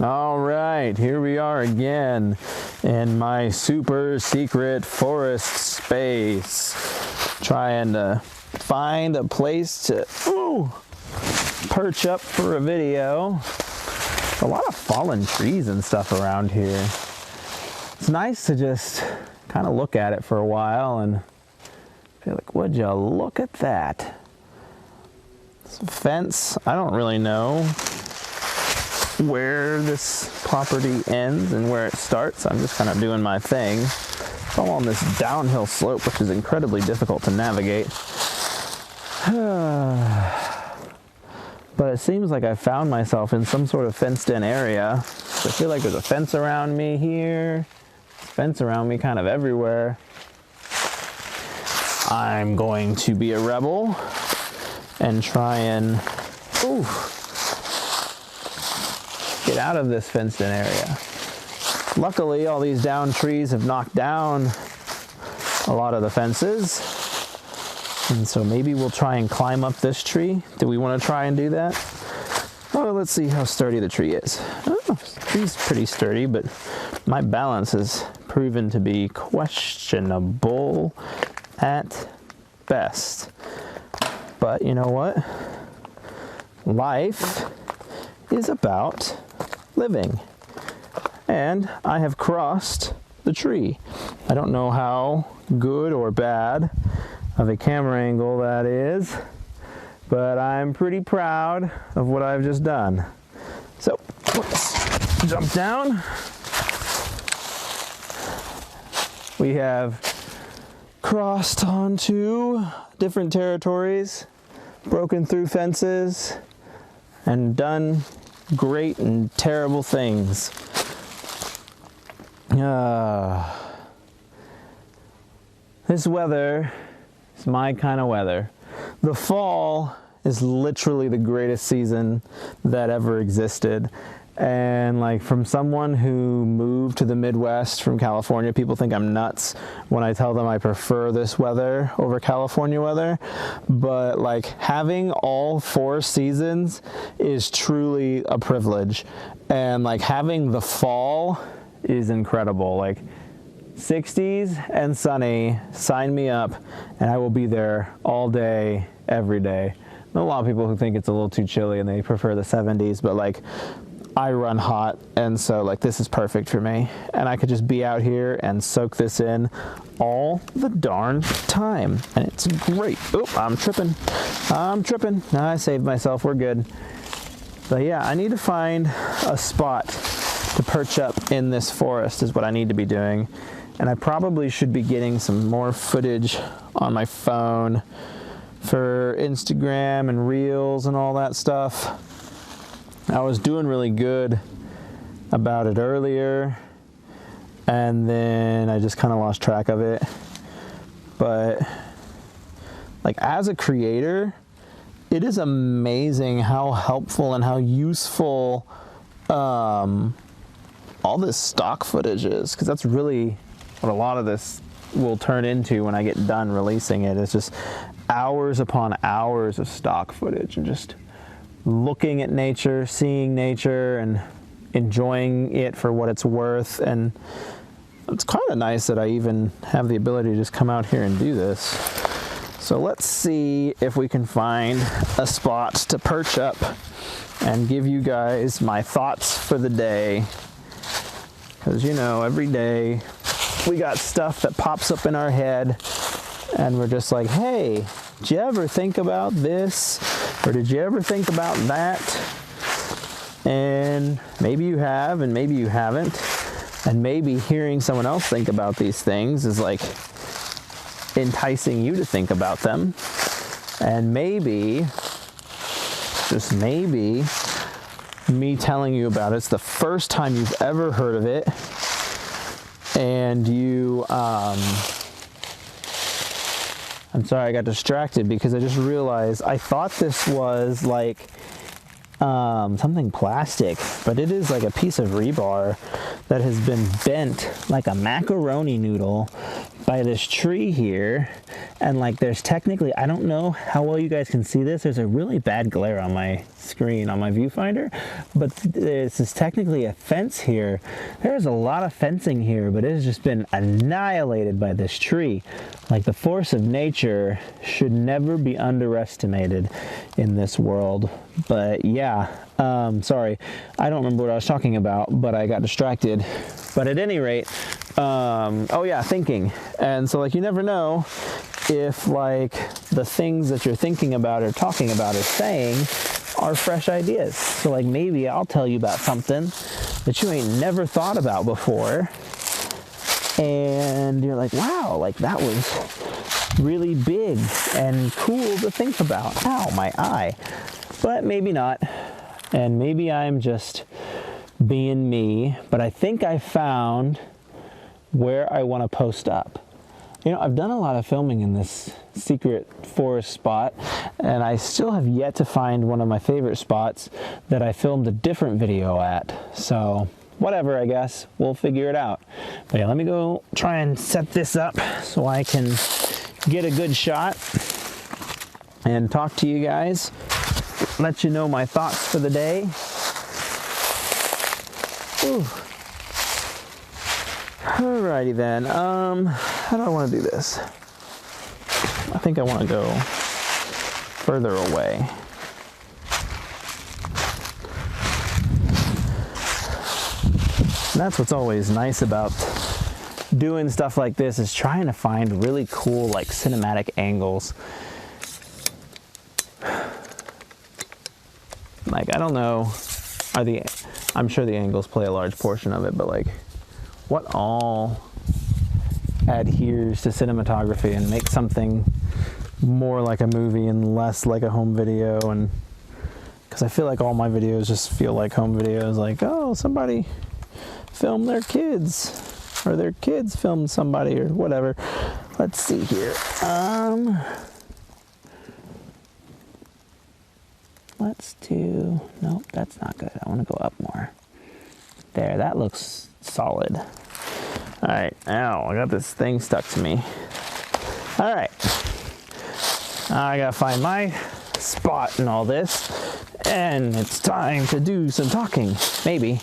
All right, here we are again in my super secret forest space, trying to find a place to perch up for a video. A lot of fallen trees and stuff around here. It's nice to just kind of look at it for a while and feel like, would you look at that? It's a fence. I don't really know where this property ends and where it starts. I'm just kind of doing my thing. It's all on this downhill slope, which is incredibly difficult to navigate. But it seems like I found myself in some sort of fenced-in area. So I feel like there's a fence around me here, fence around me kind of everywhere. I'm going to be a rebel and try and get out of this fenced-in area. Luckily, all these downed trees have knocked down a lot of the fences. And so maybe we'll try and climb up this tree. Do we want to try and do that? Oh, let's see how sturdy the tree is. Oh, the tree's pretty sturdy, but my balance has proven to be questionable at best. But you know what? Life is about living. And I have crossed the tree. I don't know how good or bad of a camera angle that is, but I'm pretty proud of what I've just done. So let's jump down. We have crossed onto different territories, broken through fences, and done great and terrible things. This weather is my kind of weather. The fall is literally the greatest season that ever existed. And like, from someone who moved to the Midwest from California, people think I'm nuts when I tell them I prefer this weather over California weather. But like, having all 4 seasons is truly a privilege. And like, having the fall is incredible. Like, 60s and sunny, sign me up, and I will be there all day, every day. There are a lot of people who think it's a little too chilly and they prefer the 70s, but like, I run hot, and so like, this is perfect for me. And I could just be out here and soak this in all the darn time. And it's great. Oop, I'm tripping. No, I saved myself, we're good. But yeah, I need to find a spot to perch up in this forest is what I need to be doing. And I probably should be getting some more footage on my phone for Instagram and Reels and all that stuff. I was doing really good about it earlier, and then I just kind of lost track of it. But like, as a creator, it is amazing how helpful and how useful all this stock footage is, because that's really what a lot of this will turn into when I get done releasing it. It's just hours upon hours of stock footage and just looking at nature, seeing nature, and enjoying it for what it's worth. And it's kind of nice that I even have the ability to just come out here and do this. So let's see if we can find a spot to perch up and give you guys my thoughts for the day. Because, you know, every day we got stuff that pops up in our head and we're just like, hey, did you ever think about this? Or did you ever think about that? And maybe you have, and maybe you haven't. And maybe hearing someone else think about these things is like enticing you to think about them. And maybe, just maybe, me telling you about it's the first time you've ever heard of it, and you I'm sorry, I got distracted because I just realized I thought this was like something plastic, but it is like a piece of rebar that has been bent like a macaroni noodle by this tree here, and like there's technically, I don't know how well you guys can see this, there's a really bad glare on my screen on my viewfinder, but this is technically a fence here. There's a lot of fencing here, but it has just been annihilated by this tree. Like, the force of nature should never be underestimated in this world. But yeah, sorry, I don't remember what I was talking about, but I got distracted. But at any rate, oh yeah, thinking. And so, like, you never know if, like, the things that you're thinking about or talking about or saying are fresh ideas. So, like, maybe I'll tell you about something that you ain't never thought about before, and you're like, wow, like, that was really big and cool to think about. Ow, my eye. But maybe not. And maybe I'm just being me, but I think I found where I want to post up. You know, I've done a lot of filming in this secret forest spot, and I still have yet to find one of my favorite spots that I filmed a different video at. So whatever, I guess, we'll figure it out. But yeah, let me go try and set this up so I can get a good shot and talk to you guys, let you know my thoughts for the day. Ooh. Alrighty then, how do I want to do this? I think I want to go further away. And that's what's always nice about doing stuff like this, is trying to find really cool, like, cinematic angles. Like, I don't know, I'm sure the angles play a large portion of it, but like, what all adheres to cinematography and makes something more like a movie and less like a home video? And because I feel like all my videos just feel like home videos, like, oh, somebody filmed their kids, or their kids filmed somebody, or whatever. Let's see here. Let's do, nope, that's not good. I want to go up more. There, that looks solid. All right, ow, I got this thing stuck to me. All right, I gotta find my spot in all this, and it's time to do some talking. Maybe.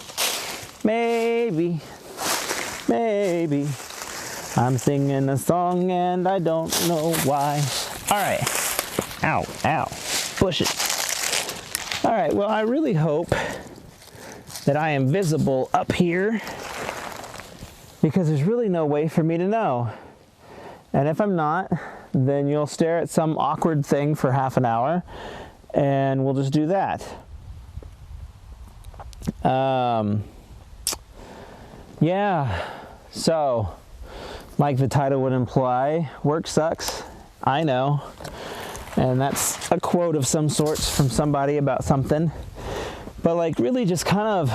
I'm singing a song and I don't know why. All right, ow, push it. All right, well, I really hope that I am visible up here, because there's really no way for me to know. And if I'm not, then you'll stare at some awkward thing for half an hour, and we'll just do that. Yeah, so, like the title would imply, work sucks, I know. And that's a quote of some sorts from somebody about something. But like, really just kind of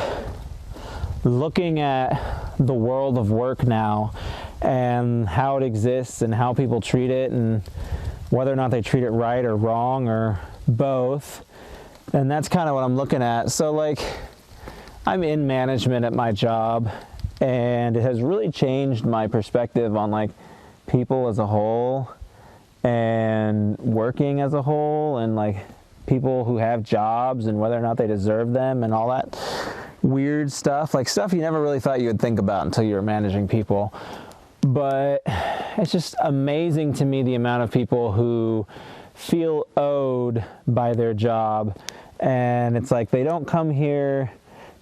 looking at the world of work now, and how it exists and how people treat it, and whether or not they treat it right or wrong or both. And that's kind of what I'm looking at. So like, I'm in management at my job, and it has really changed my perspective on like people as a whole, and working as a whole, and like people who have jobs and whether or not they deserve them, and all that weird stuff, like stuff you never really thought you would think about until you were managing people. But it's just amazing to me the amount of people who feel owed by their job, and it's like they don't come here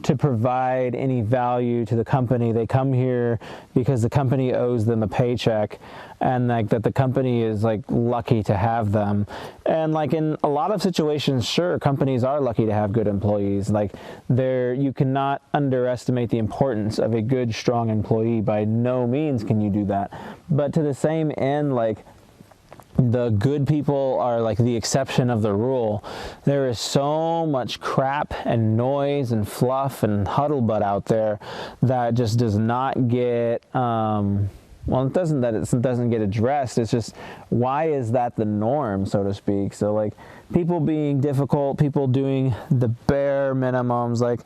to provide any value to the company. They come here because the company owes them a paycheck, and like that the company is like lucky to have them. And like in a lot of situations, sure, companies are lucky to have good employees. Like you cannot underestimate the importance of a good, strong employee. By no means can you do that. But to the same end, like, the good people are like the exception of the rule. There is so much crap and noise and fluff and huddlebutt out there that just does not get, well, it doesn't get addressed. It's just, why is that the norm, so to speak? So like, people being difficult, people doing the bare minimums. Like,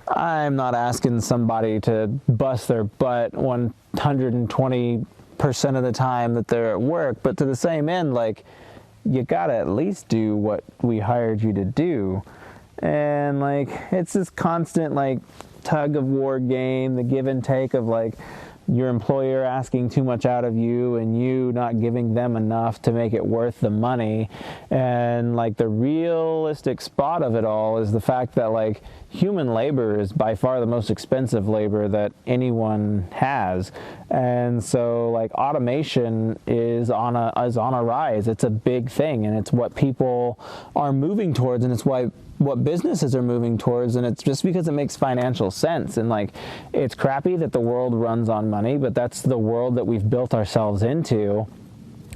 I'm not asking somebody to bust their butt 120% percent of the time that they're at work. But to the same end, like, you gotta at least do what we hired you to do. And like, it's this constant like tug of war game, the give and take of like your employer asking too much out of you and you not giving them enough to make it worth the money. And like the realistic spot of it all is the fact that like human labor is by far the most expensive labor that anyone has. And so like automation is on a rise. It's a big thing, and it's what people are moving towards, and it's what businesses are moving towards, and it's just because it makes financial sense. And like, it's crappy that the world runs on money, but that's the world that we've built ourselves into.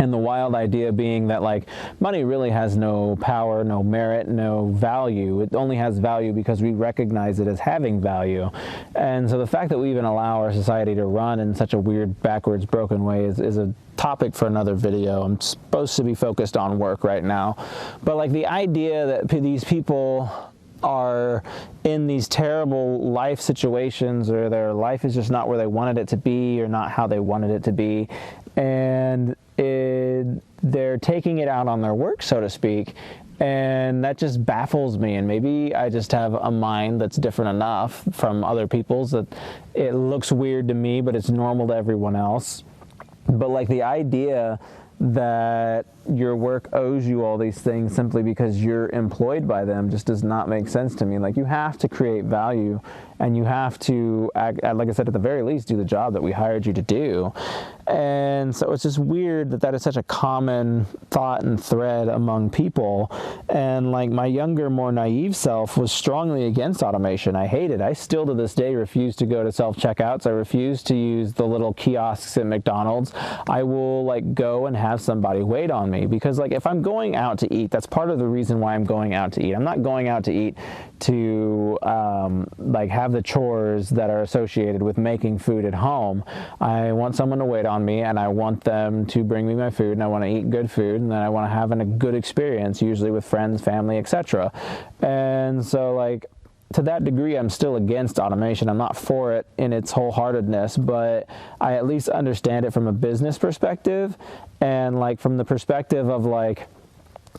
And the wild idea being that like money really has no power, no merit, no value. It only has value because we recognize it as having value. And so the fact that we even allow our society to run in such a weird, backwards, broken way is a topic for another video. I'm supposed to be focused on work right now. But like the idea that these people are in these terrible life situations, or their life is just not where they wanted it to be, or not how they wanted it to be, and they're taking it out on their work, so to speak, and that just baffles me. And maybe I just have a mind that's different enough from other people's that it looks weird to me, but it's normal to everyone else. But like the idea that your work owes you all these things simply because you're employed by them just does not make sense to me. Like, you have to create value, and you have to, like I said, at the very least, do the job that we hired you to do. And so it's just weird that that is such a common thought and thread among people. And like, my younger, more naive self was strongly against automation. I hate it. I still to this day refuse to go to self-checkouts. I refuse to use the little kiosks at McDonald's. I will like go and have somebody wait on me, because like, if I'm going out to eat, that's part of the reason why I'm going out to eat. I'm not going out to eat to like have the chores that are associated with making food at home. I want someone to wait on me, and I want them to bring me my food, and I want to eat good food, and then I want to have a good experience, usually with friends, family, etc. And so like, to that degree, I'm still against automation. I'm not for it in its wholeheartedness, but I at least understand it from a business perspective, and like from the perspective of like,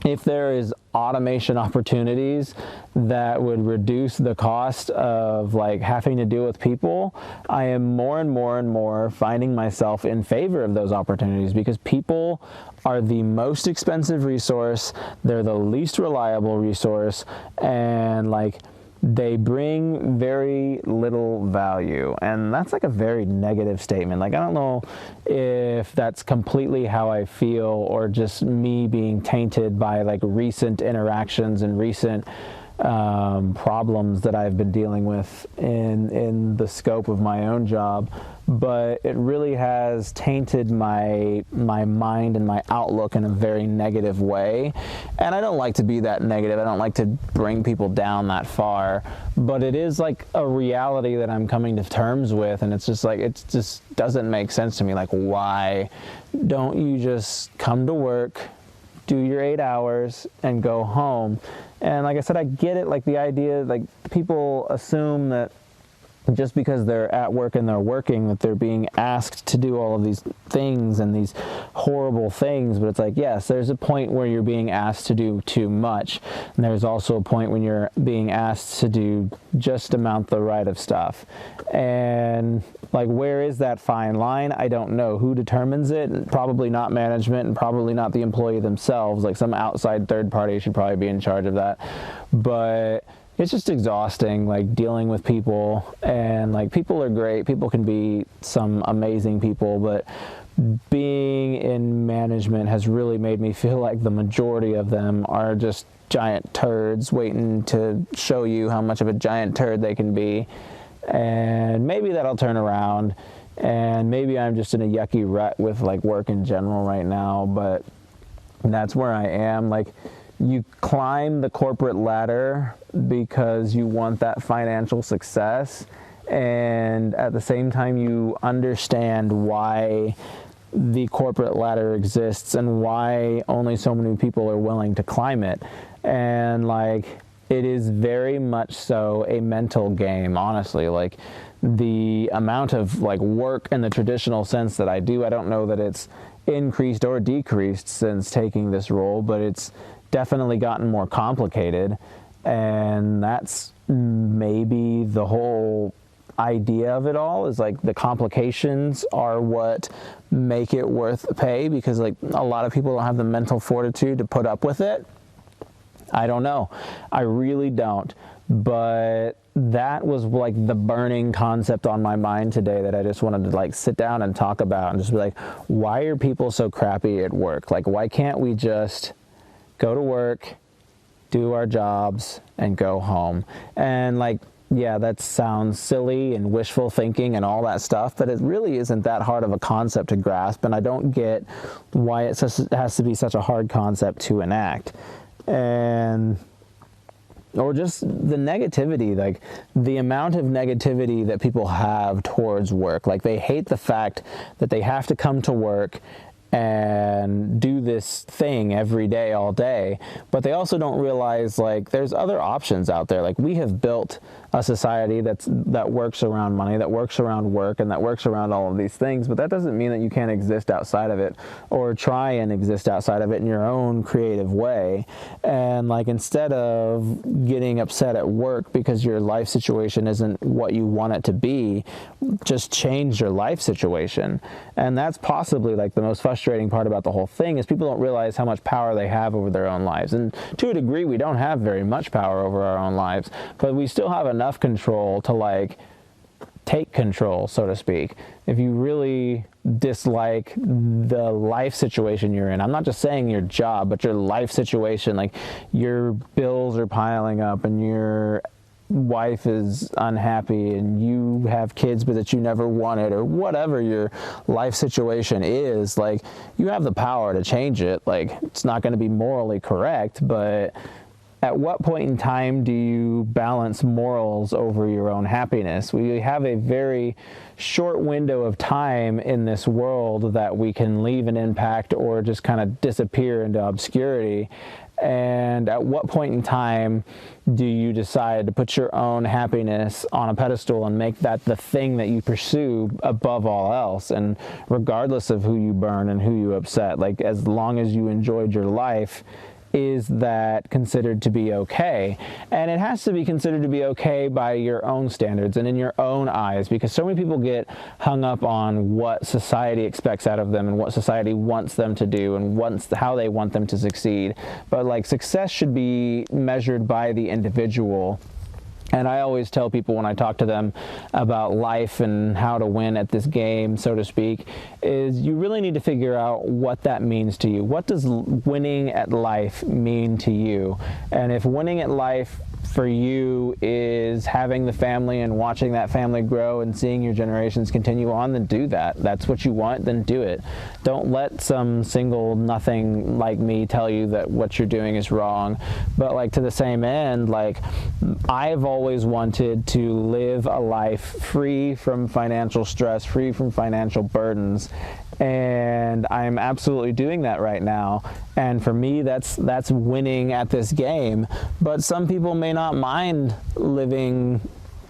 if there is automation opportunities that would reduce the cost of like having to deal with people, I am more and more and more finding myself in favor of those opportunities, because people are the most expensive resource, they're the least reliable resource, and like, they bring very little value. And that's like a very negative statement. Like, I don't know if that's completely how I feel, or just me being tainted by like recent interactions and recent problems that I've been dealing with in the scope of my own job. But it really has tainted my mind and my outlook in a very negative way. And I don't like to be that negative. I don't like to bring people down that far. But it is like a reality that I'm coming to terms with. And it's just like, it just doesn't make sense to me. Like, why don't you just come to work, do your 8 hours, and go home? And like I said, I get it. Like, the idea, like, people assume that just because they're at work and they're working, that they're being asked to do all of these things and these horrible things. But it's like, yes, there's a point where you're being asked to do too much, and there's also a point when you're being asked to do just amount the right of stuff. And like, where is that fine line? I don't know. Who determines it? Probably not management, and probably not the employee themselves. Like, some outside third party should probably be in charge of that. But it's just exhausting, like, dealing with people. And like, people are great, people can be some amazing people, but being in management has really made me feel like the majority of them are just giant turds waiting to show you how much of a giant turd they can be. And maybe that'll turn around, and maybe I'm just in a yucky rut with like work in general right now, but that's where I am. Like, you climb the corporate ladder because you want that financial success, and at the same time you understand why the corporate ladder exists and why only so many people are willing to climb it. And like, it is very much so a mental game, honestly. Like, the amount of like work in the traditional sense that I do, I don't know that it's increased or decreased since taking this role, but it's definitely gotten more complicated. And that's maybe the whole idea of it all, is like the complications are what make it worth pay, because like a lot of people don't have the mental fortitude to put up with it. I don't know. I really don't. But that was like the burning concept on my mind today that I just wanted to like sit down and talk about, and just be like, why are people so crappy at work? Like, why can't we just go to work, do our jobs, and go home? And like, yeah, that sounds silly and wishful thinking and all that stuff, but it really isn't that hard of a concept to grasp, and I don't get why it has to be such a hard concept to enact. And or just the negativity, like the amount of negativity that people have towards work. Like, they hate the fact that they have to come to work and do this thing every day, all day, but they also don't realize like there's other options out there. Like, we have built a society that works around money, that works around work, and that works around all of these things, but that doesn't mean that you can't exist outside of it, or try and exist outside of it in your own creative way. And like, instead of getting upset at work because your life situation isn't what you want it to be, just change your life situation. And that's possibly like the most frustrating part about the whole thing, is people don't realize how much power they have over their own lives. And to a degree, we don't have very much power over our own lives, but we still have enough control to like take control, so to speak. If you really dislike the life situation you're in, I'm not just saying your job, but your life situation, like your bills are piling up and your wife is unhappy and you have kids but that you never wanted, or whatever your life situation is, like, you have the power to change it. Like, it's not going to be morally correct, but at what point in time do you balance morals over your own happiness? We have a very short window of time in this world that we can leave an impact or just kind of disappear into obscurity. And at what point in time do you decide to put your own happiness on a pedestal and make that the thing that you pursue above all else? And regardless of who you burn and who you upset, like, as long as you enjoyed your life, is that considered to be okay? And it has to be considered to be okay by your own standards and in your own eyes, because so many people get hung up on what society expects out of them and what society wants them to do and how they want them to succeed. But like, success should be measured by the individual. And I always tell people when I talk to them about life and how to win at this game, so to speak, is you really need to figure out what that means to you. What does winning at life mean to you? And if winning at life for you is having the family and watching that family grow and seeing your generations continue on, then do that. That's what you want, then do it. Don't let some single nothing like me tell you that what you're doing is wrong. But like, to the same end, like, I've always wanted to live a life free from financial stress, free from financial burdens. And I'm absolutely doing that right now. And for me, that's winning at this game. But some people may not mind living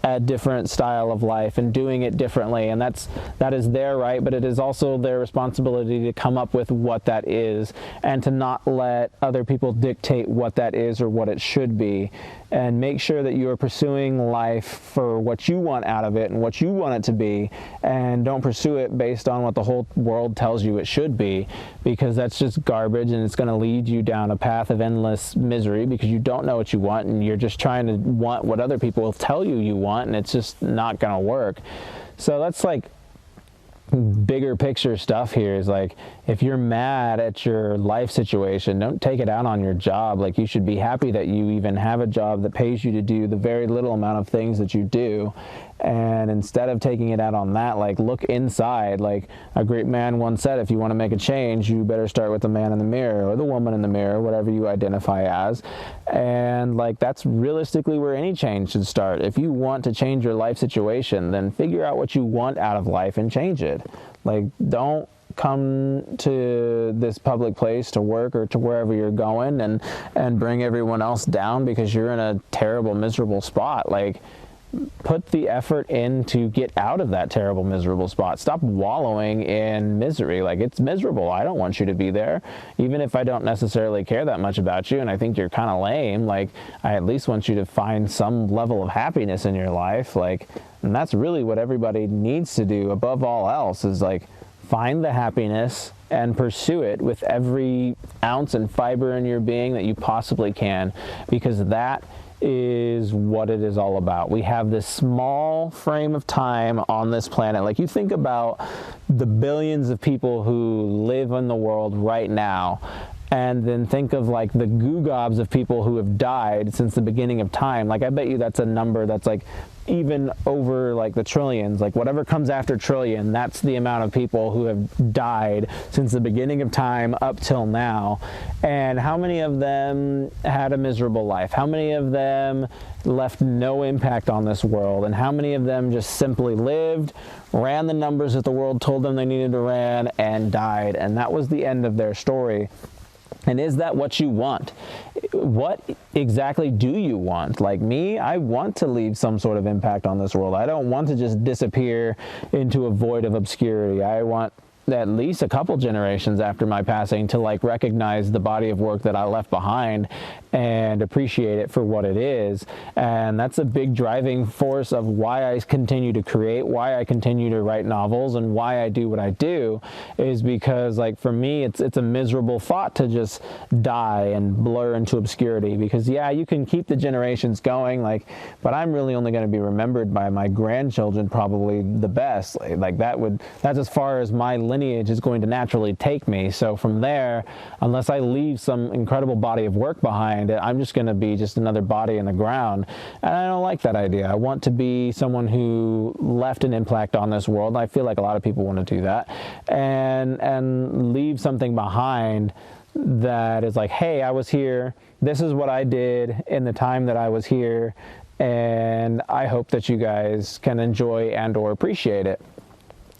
a different style of life and doing it differently, and that is their right, but it is also their responsibility to come up with what that is and to not let other people dictate what that is or what it should be. And make sure that you are pursuing life for what you want out of it and what you want it to be, and don't pursue it based on what the whole world tells you it should be, because that's just garbage, and it's going to lead you down a path of endless misery because you don't know what you want and you're just trying to want what other people will tell you want, and it's just not going to work. So that's like bigger picture stuff here, is like, if you're mad at your life situation, don't take it out on your job. Like, you should be happy that you even have a job that pays you to do the very little amount of things that you do. And instead of taking it out on that, like, look inside. Like a great man once said, if you want to make a change, you better start with the man in the mirror, or the woman in the mirror, whatever you identify as. And like, that's realistically where any change should start. If you want to change your life situation, then figure out what you want out of life and change it. Like, don't come to this public place to work or to wherever you're going and bring everyone else down because you're in a terrible, miserable spot. Like, put the effort in to get out of that terrible, miserable spot. Stop wallowing in misery. Like, it's miserable. I don't want you to be there. Even if I don't necessarily care that much about you and I think you're kind of lame, like, I at least want you to find some level of happiness in your life. Like, and that's really what everybody needs to do above all else, is like, find the happiness and pursue it with every ounce and fiber in your being that you possibly can, because that is what it is all about. We have this small frame of time on this planet. Like, you think about the billions of people who live in the world right now, and then think of like the goo gobs of people who have died since the beginning of time. Like, I bet you that's a number that's like even over like the trillions. Like, whatever comes after trillion, that's the amount of people who have died since the beginning of time up till now. And how many of them had a miserable life? How many of them left no impact on this world? And how many of them just simply lived, ran the numbers that the world told them they needed to run, and died? And that was the end of their story. And is that what you want? What exactly do you want? Like me, I want to leave some sort of impact on this world. I don't want to just disappear into a void of obscurity. I want at least a couple generations after my passing to like recognize the body of work that I left behind and appreciate it for what it is. And that's a big driving force of why I continue to create, why I continue to write novels, and why I do what I do, is because like for me it's a miserable thought to just die and blur into obscurity. Because yeah, you can keep the generations going, like, but I'm really only going to be remembered by my grandchildren probably the best. Like that's as far as my lineage is going to naturally take me. So from there, unless I leave some incredible body of work behind, I'm just going to be just another body in the ground. And I don't like that idea. I want to be someone who left an impact on this world. I feel like a lot of people want to do that, and leave something behind that is like, hey, I was here. This is what I did in the time that I was here. And I hope that you guys can enjoy and or appreciate it.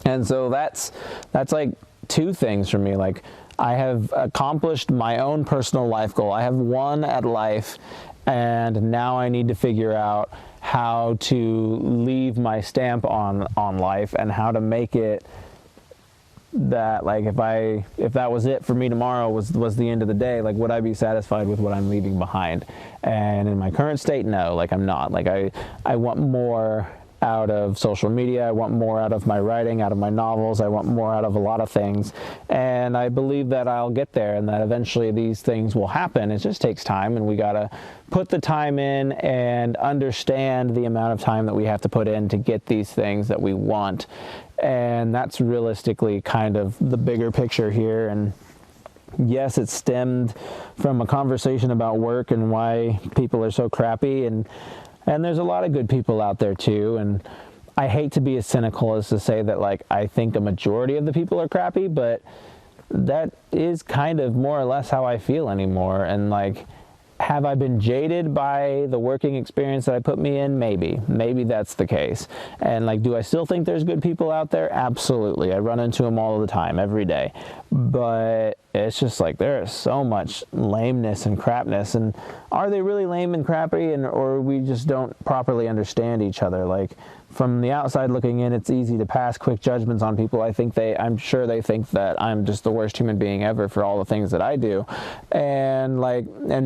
And so that's like two things for me. Like, I have accomplished my own personal life goal. I have won at life, and now I need to figure out how to leave my stamp on life, and how to make it that, like, if that was it for me tomorrow, was the end of the day, like, would I be satisfied with what I'm leaving behind? And in my current state, no, like, I'm not. Like, I want more out of social media. I want more out of my writing, out of my novels. I want more out of a lot of things. And I believe that I'll get there, and that eventually these things will happen. It just takes time, and we gotta put the time in and understand the amount of time that we have to put in to get these things that we want. And that's realistically kind of the bigger picture here. And yes, it stemmed from a conversation about work and why people are so crappy, and there's a lot of good people out there too. And I hate to be as cynical as to say that, like, I think a majority of the people are crappy, but that is kind of more or less how I feel anymore. And like, have I been jaded by the working experience that I put me in? Maybe that's the case. And like, do I still think there's good people out there? Absolutely. I run into them all the time, every day. But it's just like, there is so much lameness and crapness. And are they really lame and crappy, or we just don't properly understand each other? Like, from the outside looking in, it's easy to pass quick judgments on people. I'm sure they think that I'm just the worst human being ever for all the things that I do. And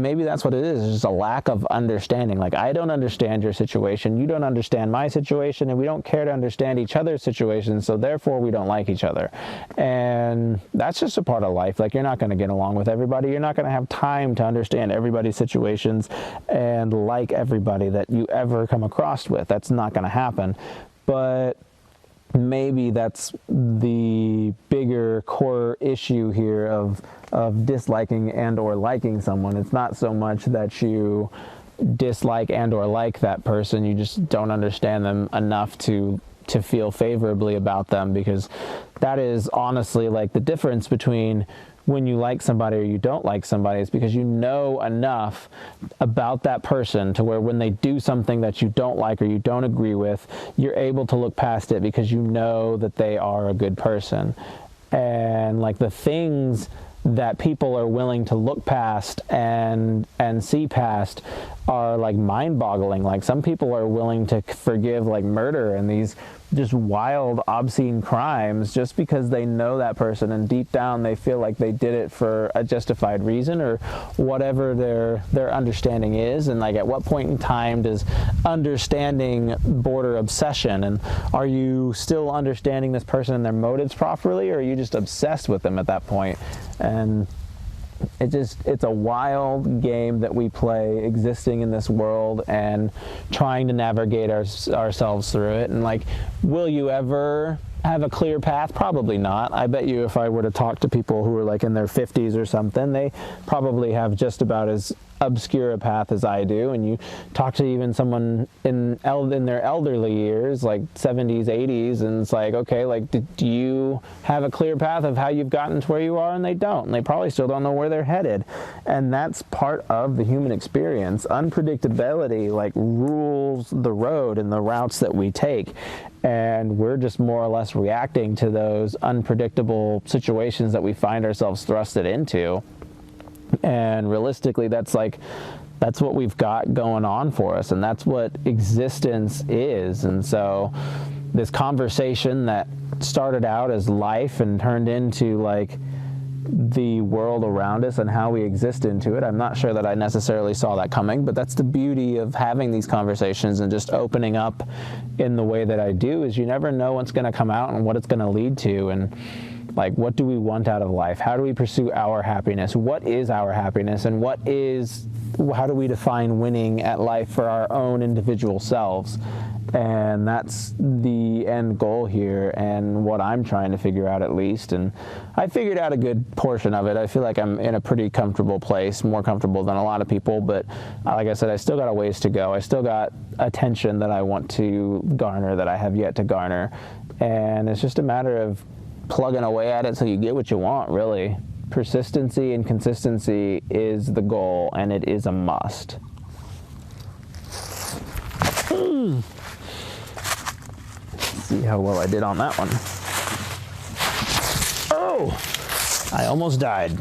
maybe that's what it is. It's just a lack of understanding. Like, I don't understand your situation. You don't understand my situation, and we don't care to understand each other's situations. So therefore we don't like each other. And that's just a part of life. Like, you're not going to get along with everybody. You're not going to have time to understand everybody's situations and like everybody that you ever come across with. That's not going to happen. But maybe that's the bigger core issue here of disliking and or liking someone. It's not so much that you dislike and or like that person. You just don't understand them enough to feel favorably about them, because that is honestly like the difference between when you like somebody or you don't like somebody, is because you know enough about that person to where when they do something that you don't like or you don't agree with, you're able to look past it because you know that they are a good person. and like the things that people are willing to look past and see past are like mind-boggling. Like some people are willing to forgive like murder and these just wild, obscene crimes just because they know that person, and deep down they feel like they did it for a justified reason or whatever their understanding is. And like at what point in time does understanding border obsession? And are you still understanding this person and their motives properly, or are you just obsessed with them at that point? And it's a wild game that we play, existing in this world and trying to navigate ourselves through it. And like, will you ever have a clear path? Probably not. I bet you if I were to talk to people who are like in their 50s or something, they probably have just about as obscure a path as I do. And you talk to even someone in their elderly years, like 70s, 80s, and it's like, okay, like, do you have a clear path of how you've gotten to where you are? And they don't. And they probably still don't know where they're headed. And that's part of the human experience. Unpredictability like rules the road and the routes that we take. And we're just more or less reacting to those unpredictable situations that we find ourselves thrusted into. And realistically, that's what we've got going on for us, and that's what existence is. And so this conversation that started out as life and turned into like the world around us and how we exist into it, I'm not sure that I necessarily saw that coming, but that's the beauty of having these conversations and just opening up in the way that I do, is you never know what's going to come out and what it's going to lead to. And like, what do we want out of life? How do we pursue our happiness? What is our happiness? And how do we define winning at life for our own individual selves? And that's the end goal here, and what I'm trying to figure out, at least. And I figured out a good portion of it. I feel like I'm in a pretty comfortable place, more comfortable than a lot of people. But like I said, I still got a ways to go. I still got attention that I want to garner that I have yet to garner. And it's just a matter of plugging away at it so you get what you want, really. Persistency and consistency is the goal, and it is a must. See how well I did on that one. Oh, I almost died.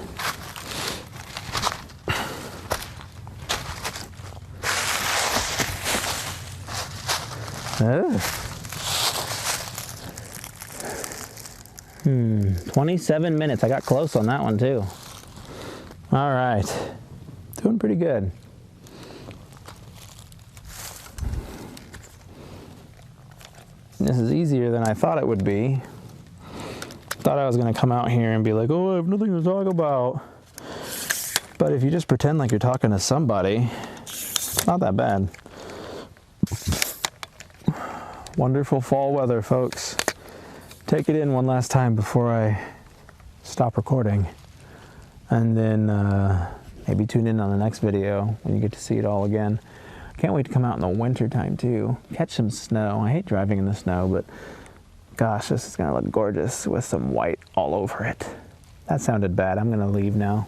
Ugh. 27 minutes. I got close on that one too. All right. Doing pretty good. This is easier than I thought it would be. Thought I was going to come out here and be like, oh, I have nothing to talk about. But if you just pretend like you're talking to somebody, it's not that bad. Wonderful fall weather, folks. Take it in one last time before I stop recording. And then maybe tune in on the next video when you get to see it all again. Can't wait to come out in the winter time too. Catch some snow. I hate driving in the snow, but gosh, this is gonna look gorgeous with some white all over it. That sounded bad. I'm gonna leave now.